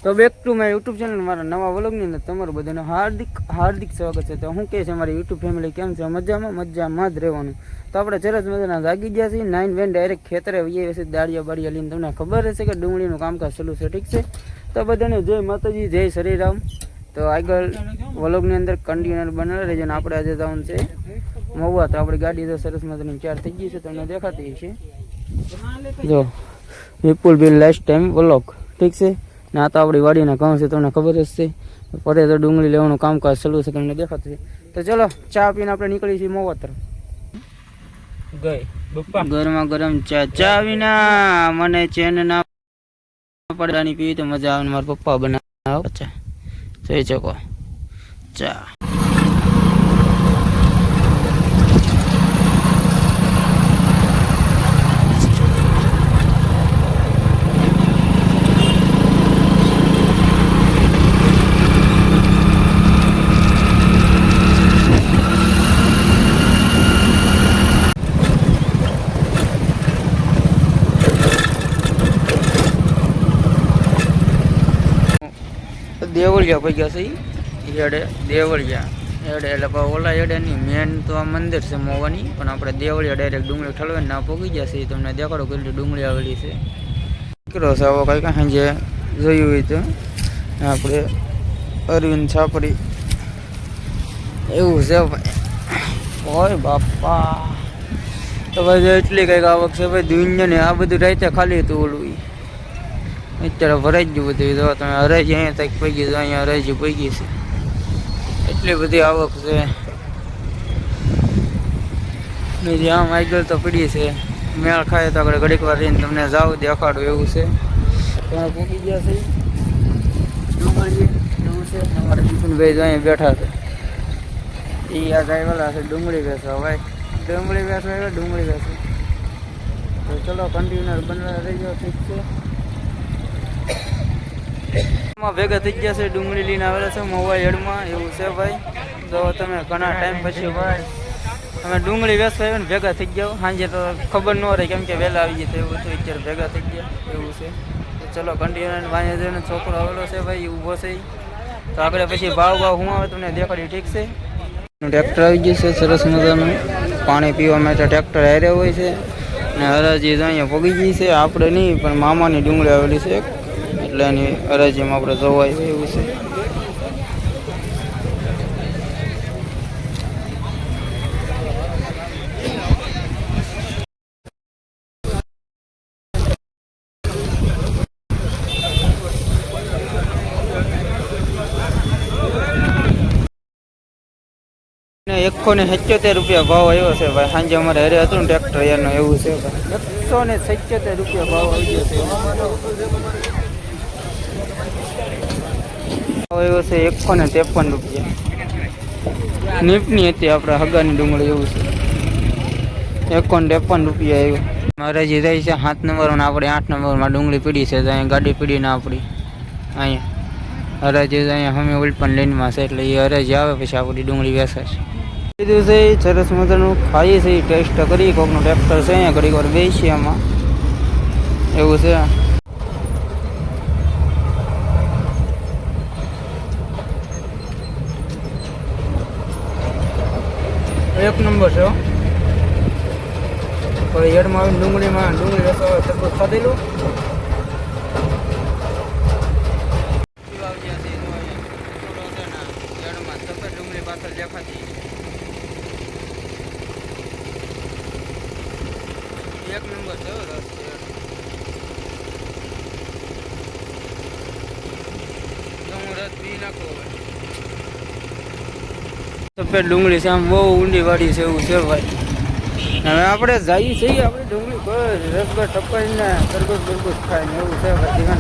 તો back to my YouTube channel મારા નવા વ્લોગની અંદર તમારું બધાનું હાર્દિક સ્વાગત છે. તો હું કહે છે મારી યુટ્યુબ ફેમિલી કેમ છે? મજામાં જ રહેવાનું. તો આપણે સરસ મજાના જાગી ગયા છીએ. 9 વેન ડાયરેક્ટ ખેતરે આવીએ છીએ દાળિયા બાળિયા લઈને. તમને ખબર હશે કે ડુંગળીનું કામકાજ ચાલુ છે, ઠીક છે? તો બધાને જય માતાજી, જય શ્રીરામ. તો આગળ વ્લોગની અંદર કન્ટિન્યુ બનાવી રહેજો. અને આપણે આજે જવાનું છે મહુવા. તો આપણી ગાડી તો સરસ મજાની ચાર થઈ ગઈ છે, તમને દેખાતી છે. જો વિપુલ બિલ લાસ્ટ ટાઈમ વ્લોગ, ઠીક છે? ને આ તો આપણી વાડીના ઘઉં છે, તમને ખબર જ છે. પડે તો ડુંગળી લેવાનું કામકાજ ચાલુ છે, તમને દેખાતું છે. તો ચલો ચા પીને આપણે નીકળી છીએ મહુવા તરફ. ગરમા ગરમ ચા વિના મને ચેન ના પડવાની પીવી તો મજા આવે. મારા પપ્પા બનાવ ચા જોઈ શકો ચા. દેવળિયા પડી ગયા છે હેડે. દેવળિયા હેડે એટલે ઓલા હેડે નહીં, મેન તો આ મંદિર છે મોવાની, પણ આપણે દેવળિયા ડાયરેક્ટ ડુંગળી ઠલવે ના પહોંચી ગયા છે. તમને દેખાડો કેટલી ડુંગળી આવેલી છે. નીકળો છે આવો કંઈ કાંઈ જે જોયું હોય તો આપણે અરવિંદ છાપરી એવું છે ભાઈ. હોય બાપા, તો ભાઈ એટલી કંઈક આવક છે ભાઈ દુનિયાની. આ બધું રાતે ખાલી હતું ઓલું, અત્યારે ભરાઈ જ ગયું બધું. જો તમે હરાજી અહીંયા તક પગી તો અહીંયા હરાજી પગી છે, એટલી બધી આવક છે. બીજી આમ આગળ તો પડી છે. મેળ ખાય તો આપણે ઘડીક વાર રહીને તમને જાવ દેખાડું એવું છે. ત્યાં પૂકી ગયા છે ડુંગળી એવું છે. અમારા કિશનભાઈ તો અહીંયા બેઠા છે. એ આ ગાયવાલા છે ડુંગળી વેચવા ભાઈ. ડુંગળી વેચવા એટલે ડુંગળી વેચવા. તો ચલો કન્ટિન્યુઅર બનાવવા રહી જાઓ, ઠીક છે? ભેગા થઈ ગયા છે, ડુંગળી લઈને આવેલા છે મહુવા હેડમાં એવું છે ભાઈ. તો તમે ઘણા ટાઈમ પછી ભાઈ તમે ડુંગળી વેચવા આવ્યો ને ભેગા થઈ જાઓ. સાંજે તો ખબર ન રહે કેમ કે વહેલા આવી જાય તો એવું હતું. અત્યારે ભેગા થઈ ગયા એવું છે. તો ચલો કન્ટિન્યુ વાંચે જઈને છોકરો આવેલો છે ભાઈ, ઊભો છે. તો આગળ પછી ભાવ શું આવે તમને દેખાડી, ઠીક છે? ટ્રેક્ટર આવી ગયું છે સરસ મજાનું. પાણી પીવા માટે ટ્રેક્ટર હારે હોય છે. અને હરાજી અહીંયા પગી ગઈ છે. આપણે નહીં પણ મામાની ડુંગળી આવેલી છે એટલે એની હરાજીમાં આપણે જોવાય એવું છે. ₹177 ભાવ આવ્યો છે ભાઈ. સાંજે અમારે હરે હતું ને ટ્રેક્ટર એનો એવું છે ભાઈ. ₹177 ભાવ આવી ગયો છે. આવ્યો છે ₹153. નીપની હતી આપણે હગાની ડુંગળી એવું છે. ₹153 આવ્યો. મારે જે જાય છે 7 નંબર અને આપણે 8 નંબરમાં ડુંગળી પીડી છે. તો અહીંયા ગાડી પીડીને આપણી અહીંયા હરાજી અહીંયા અમે ઉલપન લાઈનમાં છે એટલે એ હરાજી આવે પછી આપણી ડુંગળી વેચાશે. કીધું છે સરસ મજાનું ખાઈએ છીએ, ટેસ્ટ કરી. કોકનું ટ્રેક્ટર છે અહીંયા ઘડીક વાર બેસીએ આમાં એવું છે. એક નંબર છે પણ હેડમાં આવીને ડુંગળી વેચવા આવે તરબૂચ ખાધેલું. ડુંગળી પાછળ દેખાતી એક નંબર છે રસ. હું રસ પી નાખો. સફેદ ડુંગળી છે, આમ બહુ ઊંડી વાળી છે એવું છે ભાઈ. હવે આપણે જઈએ છીએ આપણે ડુંગળી બસ રસગર ટપાઈને તરબૂચ ખાઈને એવું છે ભાઈ.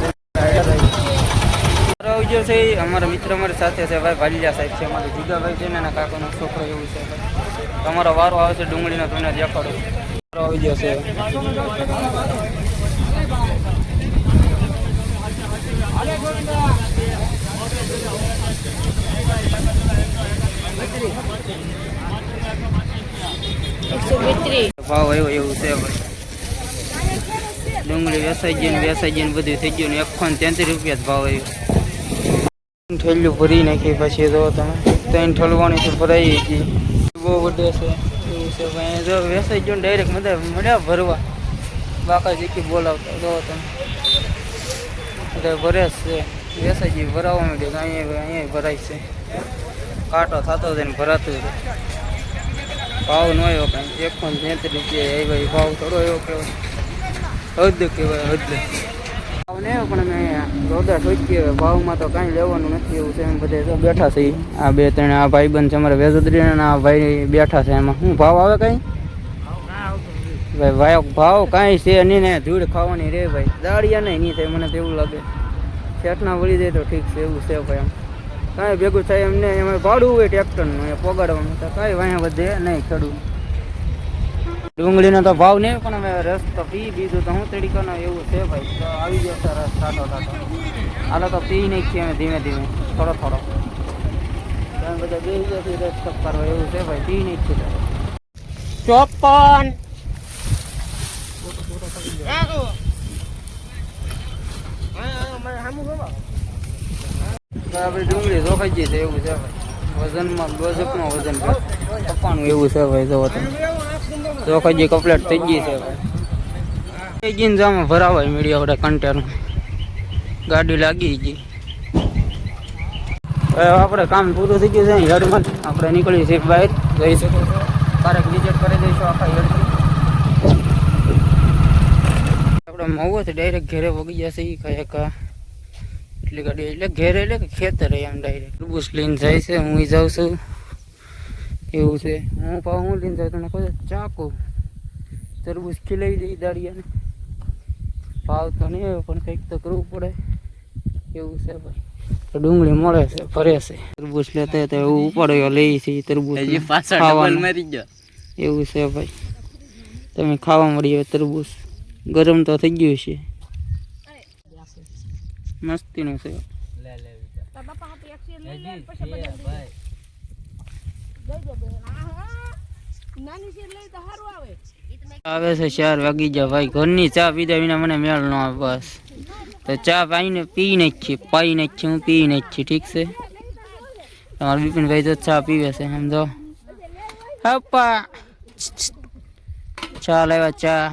આવી ગયો છે અમારા મિત્ર અમારી સાથે છે ભાઈ, ભાલિયા સાહેબ છે અમારે જીગાભાઈ છે ને એના કાકાનો છોકરો એવું છે ભાઈ. તમારો વારો આવે છે ડુંગળીનો, તમને દેખાડો. વારો આવી ગયો છે. ભાવ આવ્યો એવું છે ભાઈ. ડુંગળી વેસાઈ જઈને બધું થઈ ગયું ને 133 રૂપિયા જ ભાવ આવ્યો ઠેલ્યું ભરી નાખી પછી જો તમે 3 ઠલવાની તો ભરાઈ ગઈ બહુ વધે છે એવું છે ભાઈ જો વેસાઈ ગયો ડાયરેક્ટ મળ્યા ભરવા બાકા જીકી બોલાવતા જો તમે એટલે ભરે છે વેસાઈ ગઈ ભરાવા માંડ્યું અહીંયા ભરાય છે કાંટો થતો હતો ને ભરાતું હતું ભાવ ન આવ્યો કાંઈ 133 રૂપિયા આવ્યો ભાવ થોડો એવો કહેવાય હદ કહેવાય હદ ભાવ ને પણ મેં જોરદાર સોચીએ ભાવમાં તો કાંઈ લેવાનું નથી એવું છે એમ બધે તો બેઠા છે આ 2-3 આ ભાઈબંધ છે અમારે વેજોદરીના આ ભાઈ બેઠા છે એમાં શું ભાવ આવે કાંઈ ભાઈ ભાવ કાંઈ છે નહીં ને ધૂળ ખાવાની રે ભાઈ દાળિયા નહીં થાય મને તો એવું લાગે શેઠના વળી જાય તો ઠીક છે એવું છે ભાઈ એમ કાંઈ ભેગું થાય એમને એમાં ભાડું હોય ટ્રેક્ટરનું એ પોગાડવાનું તો કાંઈ વાંયા વધે નહીં ખેડૂત ડુંગળીનો તો ભાવ નહીં પણ હવે રસ તો પી બીજું તો હું તરીકાનો એવું છે ભાઈ તો આવી ગયો છે રસ ટાટો હાલો તો પી નહીં છીએ અમે ધીમે ધીમે થોડો તમે બધા બે જતી રસ કપ કરવા એવું છે ભાઈ પી નહીં છીએ 54 આપણે ડુંગળી જોખાઈ જઈ છે એવું છે ભાઈ વજનમાં ગજબનું વજન કપાનું એવું છે ભાઈ જો તમે જોખાઈ જઈ કમ્પ્લેટ થઈ ગઈ છે ભાઈ થઈ ગઈને જામાં ભરાવાય મીડિયા આપણે કન્ટેનર ગાડી લાગી ગઈ હવે આપણે કામ પૂરું થઈ ગયું છે હેડમાં આપણે નીકળી છીએ બહાર જઈ શકો છો ક્યારેક વિઝિટ કરી દઈશું આખા હેડથી આપણે મહુવાથી ડાયરેક્ટ ઘેરે વગી જશે એ કાંઈ એટલી ગાડી એટલે ઘેરે એટલે કે ખેતર એમ ડાયરેક્ટ તરબૂચ લઈને જાય છે હું જાઉં છું એવું છે હું પાછું હું લઈને જાઉં તને કહું ચાકુ તરબૂચ ખીલાવી દઈ દાળિયાને ભાવ તો નહીં આવ્યો પણ કંઈક તો કરવું પડે એવું છે ભાઈ તો ડુંગળી મળે છે ફરે છે તરબૂચ લેતા તો એવું ઉપાડ્યો લઈ છે તરબૂચ એવું છે ભાઈ તમે ખાવા મળી તરબૂચ ગરમ તો થઈ ગયું છે મસ્તીનું છે આવે છે 4 વાગી જાય ભાઈ ઘરની ચા પીધા વિના મને મેળ ન આવે બસ તો ચા પી નાખીએ હું પી નાખી ઠીક છે તમારા બિપિનભાઈ તો ચા પીવે છે સમજો પપ્પા ચા લેવા ચા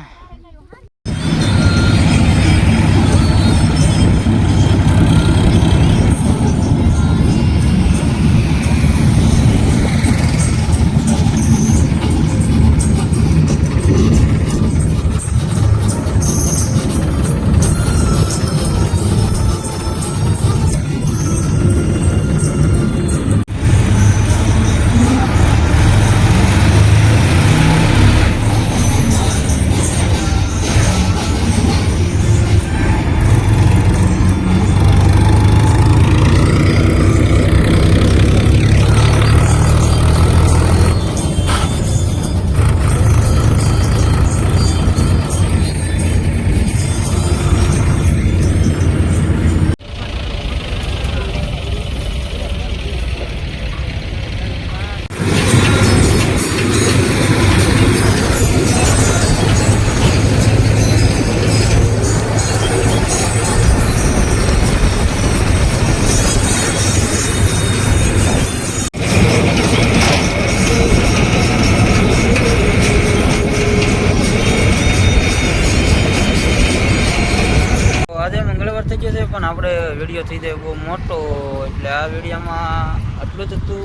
પણ આપણે વિડીયો થઈ જાય બહુ મોટો એટલે આ વિડીયોમાં આટલું જ હતું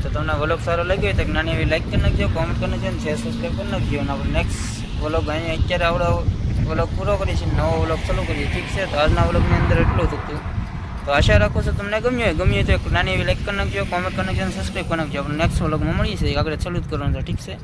તો તમને વ્લોગ સારો લાગ્યો તો નાની એવી લાઈક કરી નાખજો કોમેન્ટ કરી નાખજો અને શેર સબસ્ક્રાઈબ કરી નાખજો અને આપણે નેક્સ્ટ વ્લોગ અહીંયા અત્યારે આપણે વ્લોગ પૂરો કરીશું નવો વ્લોગ ચાલુ કરીએ ઠીક છે તો આજના વ્લોગની અંદર એટલું જ હતું તો આશા રાખું છું તમને ગમ્યું હોય તો એક નાની એવી લાઈક કરી નાખજો કોમેન્ટ કરી નાખજો અને સબસ્ક્રાઈબ કરી નાખજો આપણે નેક્સ્ટ વ્લોગમાં મળીએ છીએ આગળ ચાલુ જ કરવાનું છે ઠીક છે